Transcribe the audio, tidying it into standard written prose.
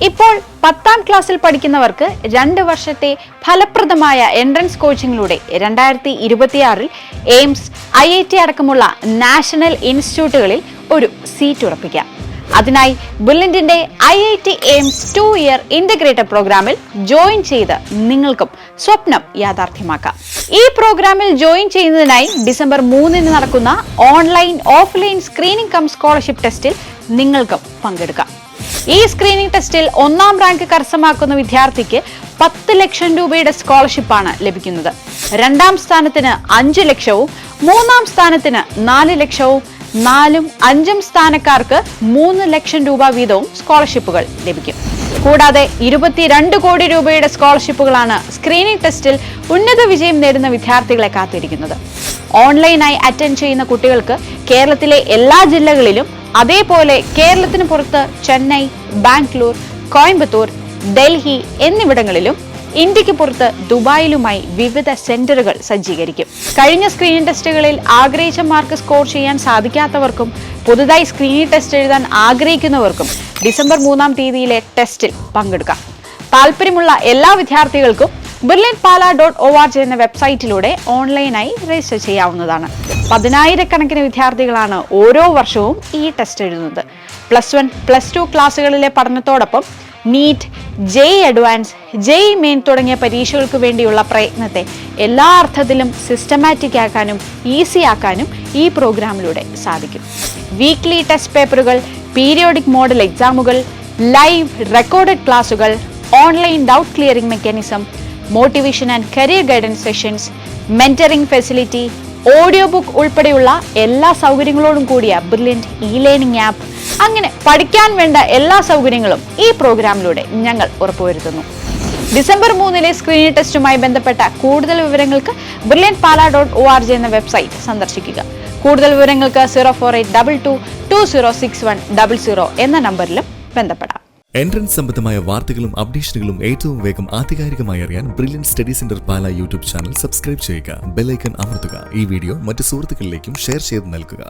ഇപ്പോൾ 10ാം ക്ലാസ്സിൽ പഠിക്കുന്നവർക്ക് 2 വർഷത്തെ ഫലപ്രദമായ എൻട്രൻസ് കോച്ചിങ്ങിലൂടെ 2026 എയിംസ്, IIT അടക്കമുള്ള നാഷണൽ ഇൻസ്റ്റിറ്റ്യൂട്ടുകളിൽ ഒരു സീറ്റ് ഉറപ്പിക്കാം. അതിനായി ബ്രില്യന്റിന്റെ IIT എയിംസ് 2 ഇയർ ഇന്റഗ്രേറ്റഡ് പ്രോഗ്രാമിൽ ജോയിൻ ചെയ്ത് നിങ്ങൾക്കും സ്വപ്നം യാഥാർത്ഥ്യമാക്കാം. ഈ പ്രോഗ്രാമിൽ ജോയിൻ ചെയ്യുന്നതിനായി ഡിസംബർ 3 നടക്കുന്ന online, offline screening come scholarship ടെസ്റ്റിൽ നിങ്ങൾക്കും പങ്കെടുക്കാം. ഈ സ്ക്രീനിംഗ് ടെസ്റ്റിൽ 1ാം റാങ്ക് കരസ്ഥമാക്കുന്ന വിദ്യാർത്ഥിക്ക് 10 ലക്ഷം രൂപയുടെ സ്കോളർഷിപ്പാണ് ലഭിക്കുന്നത്. 2ാം സ്ഥാനത്തിന് 5 ലക്ഷവും 3ാം സ്ഥാനത്തിന് 4 ലക്ഷവും 4ഉം 5ഉം സ്ഥാനക്കാർക്ക് 3 ലക്ഷം രൂപ വീതവും സ്കോളർഷിപ്പുകൾ ലഭിക്കും. കൂടാതെ 22 കോടി രൂപയുടെ സ്കോളർഷിപ്പുകളാണ് സ്ക്രീനിംഗ് ടെസ്റ്റിൽ ഉന്നത വിജയം നേടുന്ന വിദ്യാർത്ഥികളെ കാത്തിരിക്കുന്നത്. ഓൺലൈനായി അറ്റൻഡ് ചെയ്യുന്ന കുട്ടികൾക്ക് കേരളത്തിലെ എല്ലാ ജില്ലകളിലും, അതേപോലെ കേരളത്തിന് പുറത്ത് ചെന്നൈ, ബാംഗ്ലൂർ, കോയമ്പത്തൂർ, ഡൽഹി എന്നിവിടങ്ങളിലും, ഇന്ത്യക്ക് പുറത്ത് ദുബായിലുമായി വിവിധ സെന്ററുകൾ സജ്ജീകരിക്കും. കഴിഞ്ഞ സ്ക്രീനിംഗ് ടെസ്റ്റുകളിൽ ആഗ്രഹിച്ച മാർക്ക് സ്കോർ ചെയ്യാൻ സാധിക്കാത്തവർക്കും പുതുതായി സ്ക്രീനിംഗ് ടെസ്റ്റ് എഴുതാൻ ആഗ്രഹിക്കുന്നവർക്കും ഡിസംബർ 3-ാം തീയതിയിലെ ടെസ്റ്റിൽ പങ്കെടുക്കാം. താല്പര്യമുള്ള എല്ലാ വിദ്യാർത്ഥികൾക്കും brilliantpala.org എന്ന വെബ്സൈറ്റിലൂടെ ഓൺലൈനായി രജിസ്റ്റർ ചെയ്യാവുന്നതാണ്. 10,000 വിദ്യാർത്ഥികളാണ് ഓരോ വർഷവും ഈ ടെസ്റ്റ് എഴുതുന്നത്. +1, +2 ക്ലാസ്സുകളിലെ പഠനത്തോടൊപ്പം NEET, JEE advance, JEE main തുടങ്ങിയ പരീക്ഷകൾക്ക് വേണ്ടിയുള്ള പ്രയത്നത്തെ എല്ലാ അർത്ഥത്തിലും സിസ്റ്റമാറ്റിക് ആക്കാനും ഈസി ആക്കാനും ഈ പ്രോഗ്രാമിലൂടെ സാധിക്കും. വീക്ക്ലി ടെസ്റ്റ് പേപ്പറുകൾ, പീരിയോഡിക് മോഡൽ എക്സാമുകൾ, ലൈവ് റെക്കോർഡഡ് ക്ലാസുകൾ, online doubt clearing mechanism, motivation and career guidance sessions, mentoring facility, audio book ഉൾപ്പെടെയുള്ള എല്ലാ സൗകര്യങ്ങളോടും കൂടിയ ബ്രില്യന്റ് ലേണിംഗ് ആപ്പ്, അങ്ങനെ പഠിക്കാൻ വേണ്ട എല്ലാ സൗകര്യങ്ങളും ഈ പ്രോഗ്രാമിലൂടെ ഞങ്ങൾ ഉറപ്പുവരുത്തുന്നു. ഡിസംബർ 3 സ്ക്രീനിംഗ് ടെസ്റ്റുമായി ബന്ധപ്പെട്ട കൂടുതൽ വിവരങ്ങൾക്ക് brilliantpala.org എന്ന വെബ്സൈറ്റ് സന്ദർശിക്കുക. കൂടുതൽ വിവരങ്ങൾക്ക് 04822206100 എന്ന നമ്പറിലും ബന്ധപ്പെടാം. എൻട്രൻസ് സംബന്ധമായ വാർത്തകളും അപ്ഡേഷനുകളും ഏറ്റവും വേഗം ആധികാരികമായി അറിയാൻ ബ്രില്യന്റ് സ്റ്റഡി സെന്റർ പാല യൂട്യൂബ് ചാനൽ സബ്സ്ക്രൈബ് ചെയ്യുക. ബെൽ ഐക്കൺ അമർത്തുക. ഈ വീഡിയോ മറ്റു സുഹൃത്തുക്കളിലേക്കും ഷെയർ ചെയ്ത് നൽകുക.